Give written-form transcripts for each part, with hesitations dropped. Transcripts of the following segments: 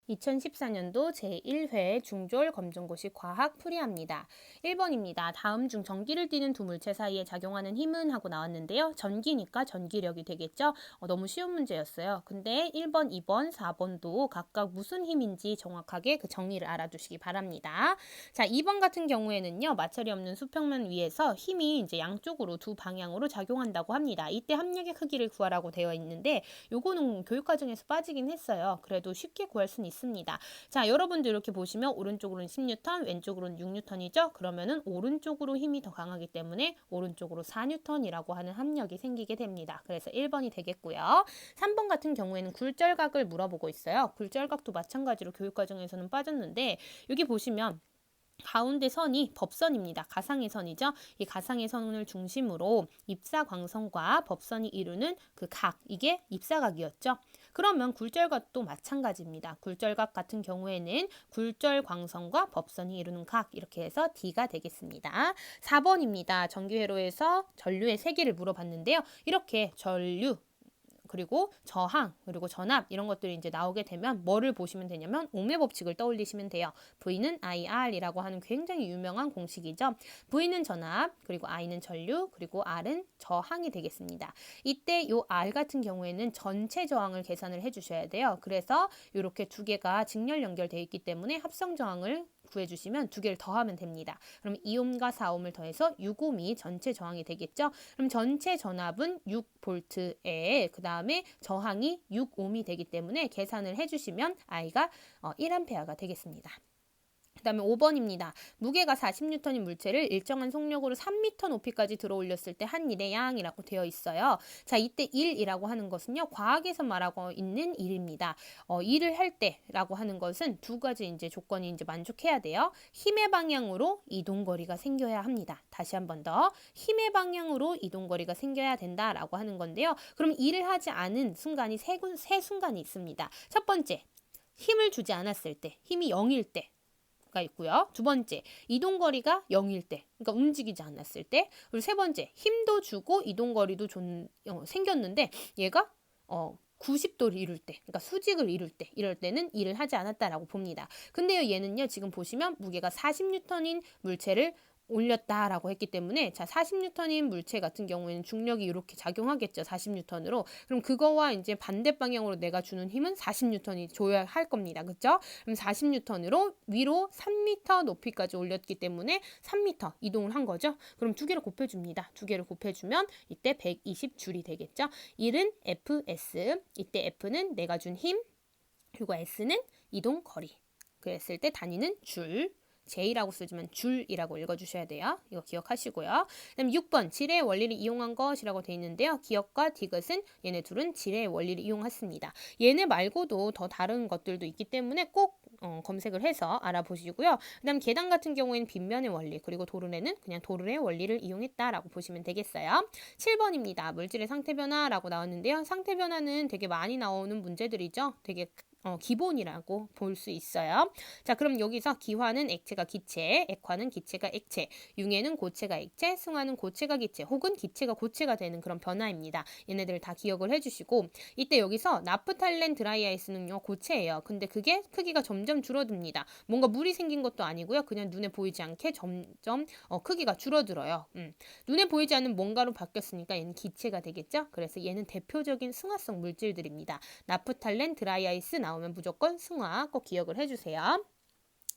2014년도 제1회 중졸 검정고시 과학 풀이합니다. 1번입니다. 다음 중 전기를 띠는 두 물체 사이에 작용하는 힘은 하고 나왔는데요. 전기니까 전기력이 되겠죠. 너무 쉬운 문제였어요. 근데 1번, 2번, 4번도 각각 무슨 힘인지 정확하게 그 정의를 알아두시기 바랍니다. 자, 2번 같은 경우에는요. 마찰이 없는 수평면 위에서 힘이 이제 양쪽으로 두 방향으로 작용한다고 합니다. 이때 합력의 크기를 구하라고 되어 있는데 요거는 교육과정에서 빠지긴 했어요. 그래도 쉽게 구할 수는 있습니다. 자, 여러분들 이렇게 보시면 오른쪽으로는 10N, 왼쪽으로는 6N이죠. 그러면은 오른쪽으로 힘이 더 강하기 때문에 오른쪽으로 4N이라고 하는 합력이 생기게 됩니다. 그래서 1번이 되겠고요. 3번 같은 경우에는 굴절각을 물어보고 있어요. 굴절각도 마찬가지로 교육과정에서는 빠졌는데 여기 보시면 가운데 선이 법선입니다. 가상의 선이죠. 이 가상의 선을 중심으로 입사광선과 법선이 이루는 그 각, 이게 입사각이었죠. 그러면 굴절각도 마찬가지입니다. 굴절각 같은 경우에는 굴절광선과 법선이 이루는 각, 이렇게 해서 D가 되겠습니다. 4번입니다. 전기회로에서 전류의 세기를 물어봤는데요. 이렇게 전류, 그리고 저항, 그리고 전압 이런 것들이 이제 나오게 되면 뭐를 보시면 되냐면 ohm의 법칙을 떠올리시면 돼요. V는 IR이라고 하는 굉장히 유명한 공식이죠. V는 전압, 그리고 I는 전류, 그리고 R은 저항이 되겠습니다. 이때 요 R 같은 경우에는 전체 저항을 계산을 해주셔야 돼요. 그래서 이렇게 두 개가 직렬 연결되어 있기 때문에 합성 저항을 구해주시면 두 개를 더하면 됩니다. 그럼 2옴과 4옴을 더해서 6옴이 전체 저항이 되겠죠. 그럼 전체 전압은 6V에 그 다음에 저항이 6옴이 되기 때문에 계산을 해주시면 I가 1A가 되겠습니다. 그 다음에 5번입니다. 무게가 40N인 물체를 일정한 속력으로 3m 높이까지 들어 올렸을 때 한 일의 양이라고 되어 있어요. 자, 이때 1이라고 하는 것은요. 과학에서 말하고 있는 일입니다. 일을 할 때라고 하는 것은 두 가지 이제 조건이 이제 만족해야 돼요. 힘의 방향으로 이동거리가 생겨야 합니다. 다시 한 번 더. 힘의 방향으로 이동거리가 생겨야 된다라고 하는 건데요. 그럼 일을 하지 않은 순간이 세 순간이 있습니다. 첫 번째, 힘을 주지 않았을 때, 힘이 0일 때. 가 있고요. 두 번째, 이동거리가 0일 때, 그러니까 움직이지 않았을 때. 그리고 세 번째, 힘도 주고 이동거리도 생겼는데 얘가 90도를 이룰 때, 그러니까 수직을 이룰 때, 이럴 때는 일을 하지 않았다라고 봅니다. 근데요, 얘는요, 지금 보시면 무게가 40N인 물체를 올렸다라고 했기 때문에 자 40N인 물체 같은 경우에는 중력이 이렇게 작용하겠죠. 40N으로. 그럼 그거와 이제 반대 방향으로 내가 주는 힘은 40N이 줘야 할 겁니다. 그렇죠? 그럼 40N으로 위로 3m 높이까지 올렸기 때문에 3m 이동을 한 거죠. 그럼 두 개를 곱해줍니다. 두 개를 곱해주면 이때 120줄이 되겠죠. 1은 Fs, 이때 F는 내가 준 힘, 그리고 S는 이동 거리. 그랬을 때 단위는 줄. J라고 쓰지만 줄이라고 읽어주셔야 돼요. 이거 기억하시고요. 그다음 6번 질의 원리를 이용한 것이라고 되어 있는데요. 기억과 디귿은 얘네 둘은 질의 원리를 이용했습니다. 얘네 말고도 더 다른 것들도 있기 때문에 꼭 검색을 해서 알아보시고요. 그다음 계단 같은 경우에는 빗면의 원리, 그리고 도르래는 그냥 도르래의 원리를 이용했다라고 보시면 되겠어요. 7번입니다. 물질의 상태 변화라고 나왔는데요. 상태 변화는 되게 많이 나오는 문제들이죠. 되게 기본이라고 볼 수 있어요. 자, 그럼 여기서 기화는 액체가 기체, 액화는 기체가 액체, 융해는 고체가 액체, 승화는 고체가 기체, 혹은 기체가 고체가 되는 그런 변화입니다. 얘네들을 다 기억을 해주시고 이때 여기서 나프탈렌 드라이아이스는요 고체예요. 근데 그게 크기가 점점 줄어듭니다. 뭔가 물이 생긴 것도 아니고요. 그냥 눈에 보이지 않게 점점 크기가 줄어들어요. 눈에 보이지 않는 뭔가로 바뀌었으니까 얘는 기체가 되겠죠. 그래서 얘는 대표적인 승화성 물질들입니다. 나프탈렌 드라이아이스 나오면 무조건 승화 꼭 기억을 해주세요.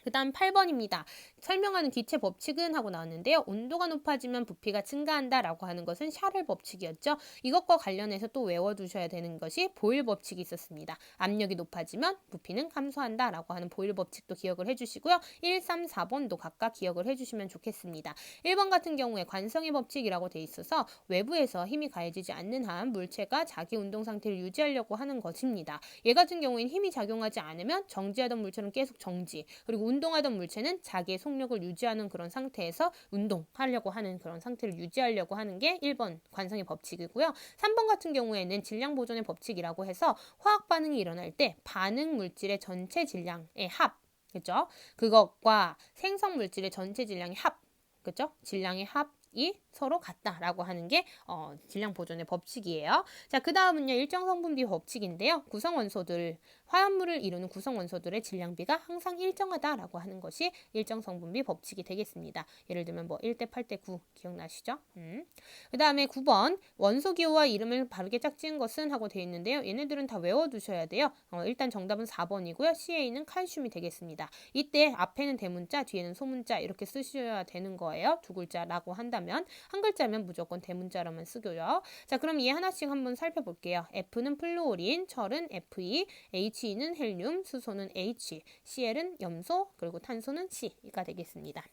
그 다음 8번입니다. 설명하는 기체 법칙은 하고 나왔는데요. 온도가 높아지면 부피가 증가한다라고 하는 것은 샤를 법칙이었죠. 이것과 관련해서 또 외워두셔야 되는 것이 보일 법칙이 있었습니다. 압력이 높아지면 부피는 감소한다라고 하는 보일 법칙도 기억을 해주시고요. 1, 3, 4번도 각각 기억을 해주시면 좋겠습니다. 1번 같은 경우에 관성의 법칙이라고 돼 있어서 외부에서 힘이 가해지지 않는 한 물체가 자기 운동 상태를 유지하려고 하는 것입니다. 얘 같은 경우에는 힘이 작용하지 않으면 정지하던 물체는 계속 정지, 그리고 운동하던 물체는 자기의 속력을 유지하는 그런 상태에서 운동하려고 하는 그런 상태를 유지하려고 하는 게 1번 관성의 법칙이고요. 3번 같은 경우에는 질량 보존의 법칙이라고 해서 화학 반응이 일어날 때 반응 물질의 전체 질량의 합, 그죠? 그것과 생성 물질의 전체 질량의 합, 그죠? 질량의 합이 서로 같다라고 하는 게 질량 보존의 법칙이에요. 자, 그 다음은요 일정 성분비 법칙인데요. 구성 원소들 화합물을 이루는 구성 원소들의 질량비가 항상 일정하다라고 하는 것이 일정 성분비 법칙이 되겠습니다. 예를 들면 뭐 1대 8대 9 기억나시죠? 그 다음에 9번 원소 기호와 이름을 바르게 짝지은 것은 하고 되어 있는데요. 얘네들은 다 외워두셔야 돼요. 일단 정답은 4번이고요. CA는 칼슘이 되겠습니다. 이때 앞에는 대문자, 뒤에는 소문자 이렇게 쓰셔야 되는 거예요. 두 글자라고 한다면 한 글자면 무조건 대문자로만 쓰고요. 자, 그럼 얘 하나씩 한번 살펴볼게요. F는 플루오린, 철은 Fe, He는 헬륨, 수소는 H, Cl은 염소, 그리고 탄소는 C가 되겠습니다.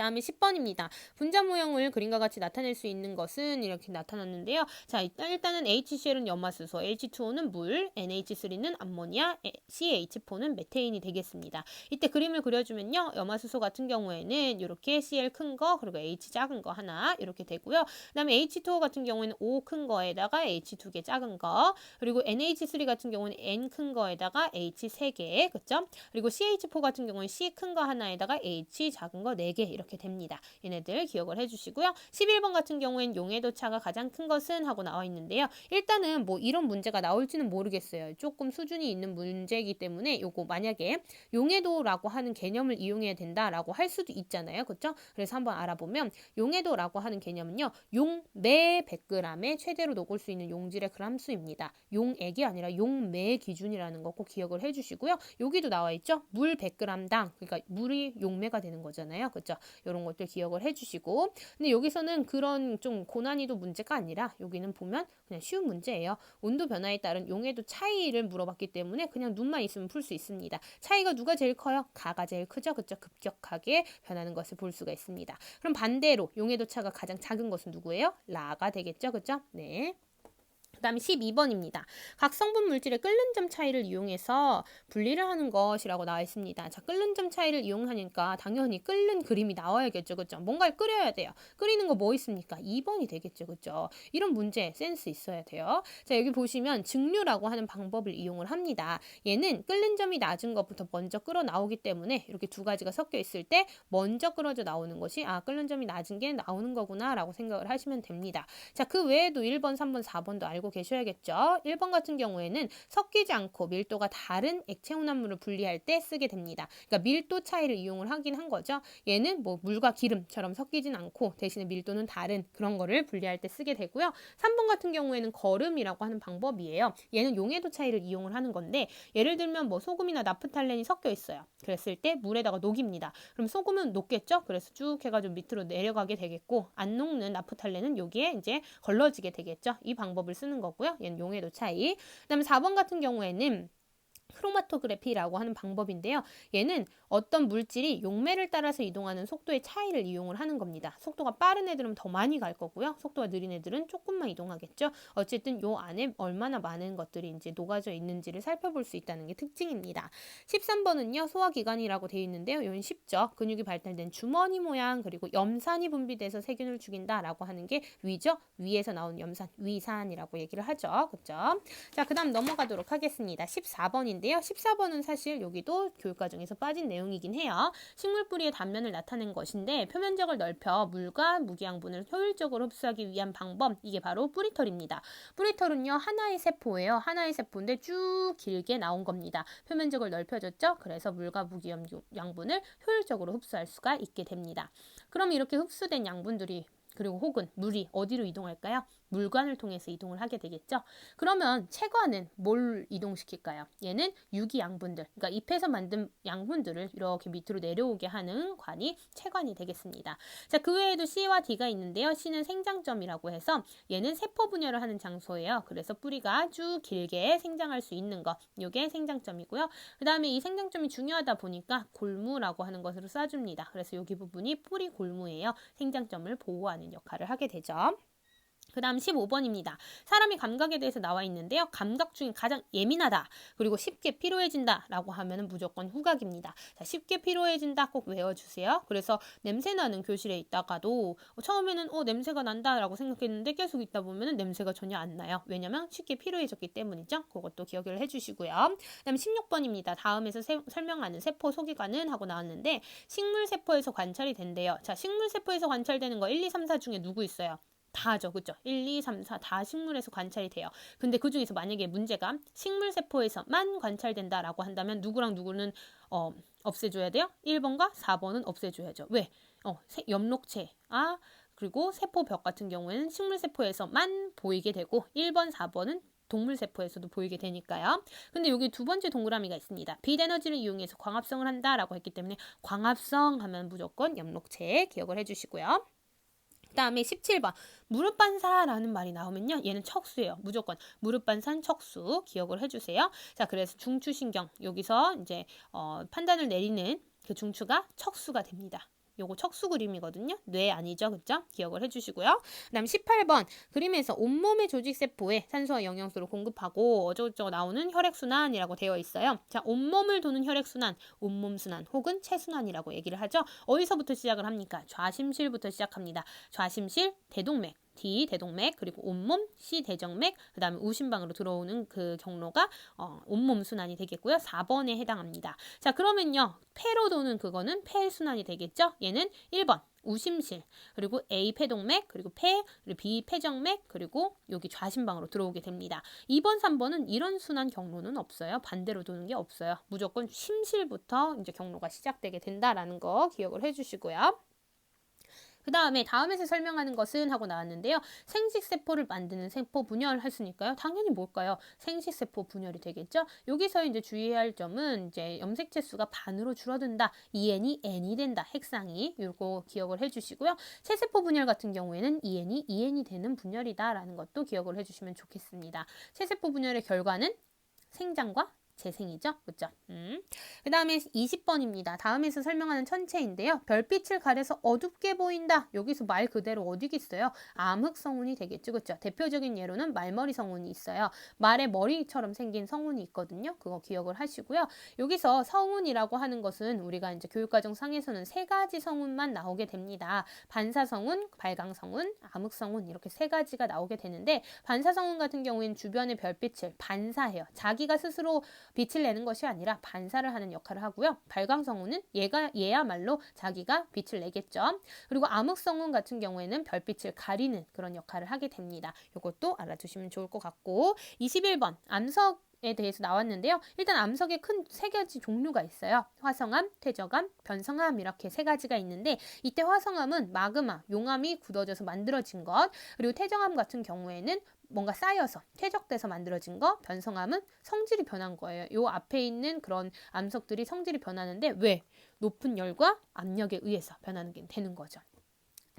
다음에 10번입니다. 분자 모형을 그림과 같이 나타낼 수 있는 것은 이렇게 나타났는데요. 자, 일단은 HCl은 염화수소, H2O는 물, NH3는 암모니아, CH4는 메테인이 되겠습니다. 이때 그림을 그려주면요. 염화수소 같은 경우에는 이렇게 Cl 큰 거, 그리고 H 작은 거 하나 이렇게 되고요. 그 다음에 H2O 같은 경우에는 O 큰 거에다가 H 2개 작은 거, 그리고 NH3 같은 경우는 N 큰 거에다가 H 3개, 그쵸? 그리고 CH4 같은 경우는 C 큰 거 하나에다가 H 작은 거 4개 이렇게 됩니다. 얘네들 기억을 해주시고요. 11번 같은 경우엔 용해도차가 가장 큰 것은 하고 나와 있는데요. 일단은 뭐 이런 문제가 나올지는 모르겠어요. 조금 수준이 있는 문제이기 때문에 요거 만약에 용해도라고 하는 개념을 이용해야 된다라고 할 수도 있잖아요. 그렇죠? 그래서 한번 알아보면 용해도라고 하는 개념은요. 용매 100g에 최대로 녹을 수 있는 용질의 그람수입니다. 용액이 아니라 용매 기준이라는 거 꼭 기억을 해주시고요. 여기도 나와 있죠. 물 100g당 그러니까 물이 용매가 되는 거잖아요. 그렇죠? 이런 것들 기억을 해주시고 근데 여기서는 그런 좀 고난이도 문제가 아니라 여기는 보면 그냥 쉬운 문제예요. 온도 변화에 따른 용해도 차이를 물어봤기 때문에 그냥 눈만 있으면 풀 수 있습니다. 차이가 누가 제일 커요? 가가 제일 크죠. 그쵸? 급격하게 변하는 것을 볼 수가 있습니다. 그럼 반대로 용해도 차가 가장 작은 것은 누구예요? 라가 되겠죠. 그쵸? 네. 그 다음에 12번입니다. 각 성분 물질의 끓는 점 차이를 이용해서 분리를 하는 것이라고 나와 있습니다. 자, 끓는 점 차이를 이용하니까 당연히 끓는 그림이 나와야겠죠. 그죠? 뭔가를 끓여야 돼요. 끓이는 거 뭐 있습니까? 2번이 되겠죠. 그죠? 이런 문제 센스 있어야 돼요. 자, 여기 보시면 증류라고 하는 방법을 이용을 합니다. 얘는 끓는 점이 낮은 것부터 먼저 끓어 나오기 때문에 이렇게 두 가지가 섞여 있을 때 먼저 끓어져 나오는 것이 끓는 점이 낮은 게 나오는 거구나 라고 생각을 하시면 됩니다. 자, 그 외에도 1번, 3번, 4번도 알고 계셔야겠죠. 1번 같은 경우에는 섞이지 않고 밀도가 다른 액체 혼합물을 분리할 때 쓰게 됩니다. 그러니까 밀도 차이를 이용을 하긴 한 거죠. 얘는 뭐 물과 기름처럼 섞이진 않고 대신에 밀도는 다른 그런 거를 분리할 때 쓰게 되고요. 3번 같은 경우에는 거름이라고 하는 방법이에요. 얘는 용해도 차이를 이용을 하는 건데 예를 들면 뭐 소금이나 나프탈렌이 섞여 있어요. 그랬을 때 물에다가 녹입니다. 그럼 소금은 녹겠죠? 그래서 쭉 해가지고 밑으로 내려가게 되겠고 안 녹는 나프탈렌은 여기에 이제 걸러지게 되겠죠. 이 방법을 쓰는 거고요. 얘는 용해도 차이. 그다음에 4번 같은 경우에는 크로마토그래피라고 하는 방법인데요. 얘는 어떤 물질이 용매를 따라서 이동하는 속도의 차이를 이용을 하는 겁니다. 속도가 빠른 애들은 더 많이 갈 거고요. 속도가 느린 애들은 조금만 이동하겠죠. 어쨌든 요 안에 얼마나 많은 것들이 이제 녹아져 있는지를 살펴볼 수 있다는 게 특징입니다. 13번은요. 소화기관이라고 되어 있는데요. 이건 쉽죠. 근육이 발달된 주머니 모양 그리고 염산이 분비돼서 세균을 죽인다라고 하는 게 위죠. 위에서 나온 염산, 위산이라고 얘기를 하죠. 그렇죠? 자, 그 다음 넘어가도록 하겠습니다. 14번인데요. 14번은 사실 여기도 교육과정에서 빠진 내용이긴 해요. 식물 뿌리의 단면을 나타낸 것인데 표면적을 넓혀 물과 무기양분을 효율적으로 흡수하기 위한 방법 이게 바로 뿌리털입니다. 뿌리털은요 하나의 세포예요. 하나의 세포인데 쭉 길게 나온 겁니다. 표면적을 넓혀줬죠. 그래서 물과 무기양분을 효율적으로 흡수할 수가 있게 됩니다. 그럼 이렇게 흡수된 양분들이 그리고 혹은 물이 어디로 이동할까요? 물관을 통해서 이동을 하게 되겠죠. 그러면 체관은 뭘 이동시킬까요? 얘는 유기양분들, 그러니까 잎에서 만든 양분들을 이렇게 밑으로 내려오게 하는 관이 체관이 되겠습니다. 자, 그 외에도 C와 D가 있는데요. C는 생장점이라고 해서 얘는 세포 분열을 하는 장소예요. 그래서 뿌리가 쭉 길게 생장할 수 있는 것, 이게 생장점이고요. 그 다음에 이 생장점이 중요하다 보니까 골무라고 하는 것으로 쏴줍니다. 그래서 여기 부분이 뿌리 골무예요. 생장점을 보호하는 역할을 하게 되죠. 그 다음 15번입니다. 사람이 감각에 대해서 나와 있는데요. 감각 중에 가장 예민하다. 그리고 쉽게 피로해진다. 라고 하면 무조건 후각입니다. 자, 쉽게 피로해진다 꼭 외워주세요. 그래서 냄새나는 교실에 있다가도 처음에는 냄새가 난다 라고 생각했는데 계속 있다 보면 냄새가 전혀 안 나요. 왜냐면 쉽게 피로해졌기 때문이죠. 그것도 기억을 해주시고요. 그 다음 16번입니다. 다음에서 설명하는 세포 소기관은 하고 나왔는데 식물세포에서 관찰이 된대요. 자, 식물세포에서 관찰되는 거 1, 2, 3, 4 중에 누구 있어요? 다 하죠. 그죠? 1, 2, 3, 4 다 식물에서 관찰이 돼요. 근데 그 중에서 만약에 문제가 식물세포에서만 관찰된다라고 한다면 누구랑 누구는 없애줘야 돼요? 1번과 4번은 없애줘야죠. 왜? 엽록체, 그리고 세포벽 같은 경우에는 식물세포에서만 보이게 되고 1번, 4번은 동물세포에서도 보이게 되니까요. 근데 여기 두 번째 동그라미가 있습니다. 빛 에너지를 이용해서 광합성을 한다라고 했기 때문에 광합성 하면 무조건 엽록체 기억을 해주시고요. 그 다음에 17번 무릎 반사라는 말이 나오면요, 얘는 척수예요. 무조건 무릎 반사 척수 기억을 해주세요. 자, 그래서 중추신경 여기서 이제 판단을 내리는 그 중추가 척수가 됩니다. 요거 척수 그림이거든요. 뇌 아니죠, 그죠? 기억을 해주시고요. 그다음 18번 그림에서 온몸의 조직세포에 산소와 영양소를 공급하고 어쩌고저쩌고 나오는 혈액순환이라고 되어 있어요. 자, 온몸을 도는 혈액순환, 온몸순환 혹은 체순환이라고 얘기를 하죠. 어디서부터 시작을 합니까? 좌심실부터 시작합니다. 좌심실, 대동맥, D 대동맥, 그리고 온몸, C 대정맥, 그 다음에 우심방으로 들어오는 그 경로가 온몸 순환이 되겠고요. 4번에 해당합니다. 자, 그러면요, 폐로 도는 그거는 폐순환이 되겠죠. 얘는 1번 우심실, 그리고 A 폐동맥, 그리고 폐, 그리고 B 폐정맥, 그리고 여기 좌심방으로 들어오게 됩니다. 2번, 3번은 이런 순환 경로는 없어요. 반대로 도는 게 없어요. 무조건 심실부터 이제 경로가 시작되게 된다라는 거 기억을 해주시고요. 그 다음에 다음에서 설명하는 것은 하고 나왔는데요. 생식세포를 만드는 세포 분열 했으니까요. 당연히 뭘까요? 생식세포 분열이 되겠죠. 여기서 이제 주의할 점은 이제 염색체 수가 반으로 줄어든다. EN이 N이 된다. 핵상이 이거 기억을 해주시고요. 체세포 분열 같은 경우에는 EN이 EN이 되는 분열이다라는 것도 기억을 해주시면 좋겠습니다. 체세포 분열의 결과는 생장과 재생이죠. 그렇죠? 그 다음에 20번입니다. 다음에서 설명하는 천체인데요. 별빛을 가려서 어둡게 보인다. 여기서 말 그대로 어디겠어요? 암흑 성운이 되겠죠. 그렇죠? 대표적인 예로는 말머리 성운이 있어요. 말의 머리처럼 생긴 성운이 있거든요. 그거 기억을 하시고요. 여기서 성운이라고 하는 것은 우리가 이제 교육과정 상에서는 세 가지 성운만 나오게 됩니다. 반사성운, 발광성운, 암흑성운 이렇게 세 가지가 나오게 되는데 반사성운 같은 경우에는 주변의 별빛을 반사해요. 자기가 스스로 빛을 내는 것이 아니라 반사를 하는 역할을 하고요. 발광성운은 얘야말로 자기가 빛을 내겠죠. 그리고 암흑성운 같은 경우에는 별빛을 가리는 그런 역할을 하게 됩니다. 이것도 알아두시면 좋을 것 같고 21번 암석에 대해서 나왔는데요. 일단 암석에 큰 세 가지 종류가 있어요. 화성암, 퇴적암, 변성암 이렇게 세 가지가 있는데 이때 화성암은 마그마, 용암이 굳어져서 만들어진 것, 그리고 퇴적암 같은 경우에는 뭔가 쌓여서 퇴적돼서 만들어진 거, 변성암은 성질이 변한 거예요. 요 앞에 있는 그런 암석들이 성질이 변하는데 왜? 높은 열과 압력에 의해서 변하는 게 되는 거죠.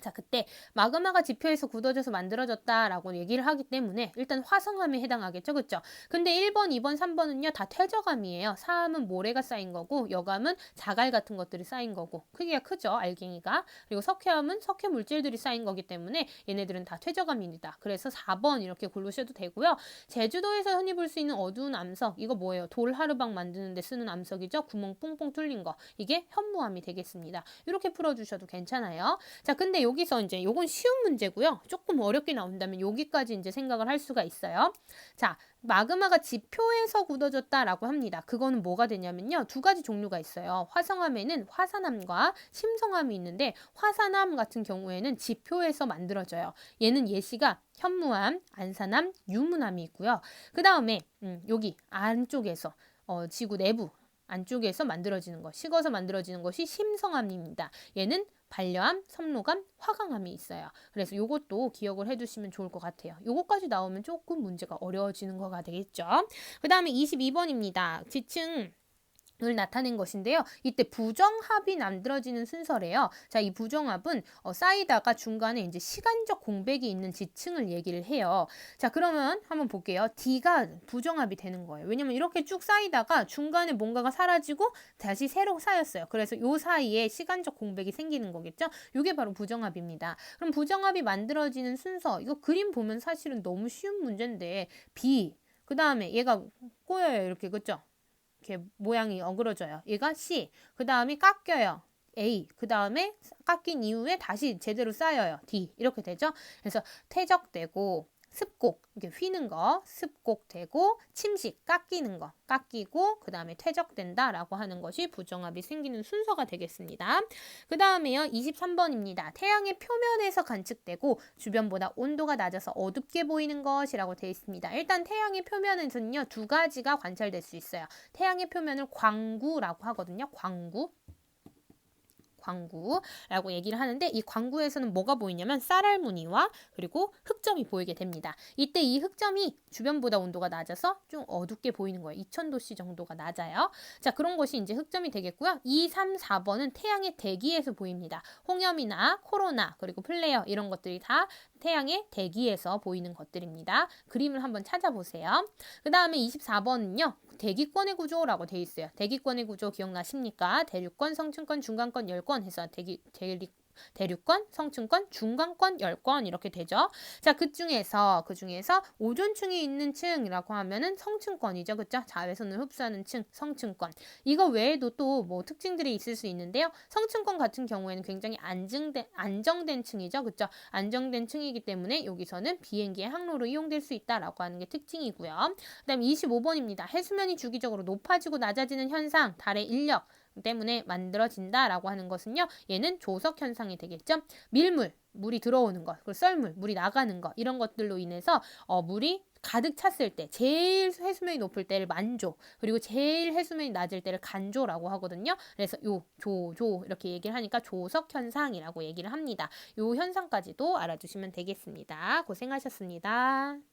자, 그때 마그마가 지표에서 굳어져서 만들어졌다라고 얘기를 하기 때문에 일단 화성암에 해당하겠죠. 그렇죠? 근데 1번, 2번, 3번은요. 다 퇴적암이에요. 사암은 모래가 쌓인 거고 여감은 자갈 같은 것들이 쌓인 거고 크기가 크죠. 알갱이가. 그리고 석회암은 석회 물질들이 쌓인 거기 때문에 얘네들은 다 퇴적암입니다. 그래서 4번 이렇게 고르셔도 되고요. 제주도에서 흔히 볼 수 있는 어두운 암석 이거 뭐예요? 돌하르방 만드는 데 쓰는 암석이죠. 구멍 뽕뽕 뚫린 거. 이게 현무암이 되겠습니다. 이렇게 풀어주셔도 괜찮아요. 자, 근데 여기서 이제 요건 쉬운 문제고요. 조금 어렵게 나온다면 여기까지 이제 생각을 할 수가 있어요. 자, 마그마가 지표에서 굳어졌다라고 합니다. 그거는 뭐가 되냐면요. 두 가지 종류가 있어요. 화성암에는 화산암과 심성암이 있는데 화산암 같은 경우에는 지표에서 만들어져요. 얘는 예시가 현무암, 안산암, 유문암이 있고요. 그 다음에 여기 안쪽에서 지구 내부 안쪽에서 만들어지는 것, 식어서 만들어지는 것이 심성암입니다. 얘는 반려암, 섬록암, 화강암이 있어요. 그래서 이것도 기억을 해두시면 좋을 것 같아요. 요거까지 나오면 조금 문제가 어려워지는 거가 되겠죠. 그 다음에 22번입니다. 지층 을 나타낸 것인데요. 이때 부정합이 만들어지는 순서래요. 자, 이 부정합은 쌓이다가 중간에 이제 시간적 공백이 있는 지층을 얘기를 해요. 자, 그러면 한번 볼게요. D가 부정합이 되는 거예요. 왜냐면 이렇게 쭉 쌓이다가 중간에 뭔가가 사라지고 다시 새로 쌓였어요. 그래서 요 사이에 시간적 공백이 생기는 거겠죠. 이게 바로 부정합입니다. 그럼 부정합이 만들어지는 순서, 이거 그림 보면 사실은 너무 쉬운 문제인데 B, 그 다음에 얘가 꼬여요. 이렇게, 그죠? 이렇게 모양이 어그러져요. 얘가 C, 그 다음에 깎여요. A, 그 다음에 깎인 이후에 다시 제대로 쌓여요. D, 이렇게 되죠. 그래서 퇴적되고 습곡, 이게 휘는 거, 습곡되고 침식, 깎이는 거, 깎이고 그 다음에 퇴적된다라고 하는 것이 부정합이 생기는 순서가 되겠습니다. 그 다음에요, 23번입니다. 태양의 표면에서 관측되고 주변보다 온도가 낮아서 어둡게 보이는 것이라고 되어 있습니다. 일단 태양의 표면에서는요, 두 가지가 관찰될 수 있어요. 태양의 표면을 광구라고 하거든요. 광구라고 얘기를 하는데, 이 광구에서는 뭐가 보이냐면 쌀알무늬와 그리고 흑점이 보이게 됩니다. 이때 이 흑점이 주변보다 온도가 낮아서 좀 어둡게 보이는 거예요. 2000도씨 정도가 낮아요. 자, 그런 것이 이제 흑점이 되겠고요. 2, 3, 4번은 태양의 대기에서 보입니다. 홍염이나 코로나 그리고 플레어 이런 것들이 다 태양의 대기에서 보이는 것들입니다. 그림을 한번 찾아보세요. 그 다음에 24번은요. 대기권의 구조라고 되어 있어요. 대기권의 구조 기억나십니까? 대륙권, 성층권, 중간권, 열권 해서 대륙권, 성층권, 중간권, 열권 이렇게 되죠. 자, 그 중에서 오존층이 있는 층이라고 하면은 성층권이죠. 그렇죠? 자외선을 흡수하는 층, 성층권. 이거 외에도 또 뭐 특징들이 있을 수 있는데요. 성층권 같은 경우에는 굉장히 안정된 층이죠. 그렇죠? 안정된 층이기 때문에 여기서는 비행기의 항로로 이용될 수 있다라고 하는 게 특징이고요. 그다음에 25번입니다. 해수면이 주기적으로 높아지고 낮아지는 현상, 달의 인력 때문에 만들어진다라고 하는 것은요. 얘는 조석 현상이 되겠죠. 물이 들어오는 것, 그리고 썰물, 물이 나가는 것 이런 것들로 인해서 물이 가득 찼을 때 제일 해수면이 높을 때를 만조, 그리고 제일 해수면이 낮을 때를 간조라고 하거든요. 그래서 이렇게 얘기를 하니까 조석 현상이라고 얘기를 합니다. 요 현상까지도 알아두시면 되겠습니다. 고생하셨습니다.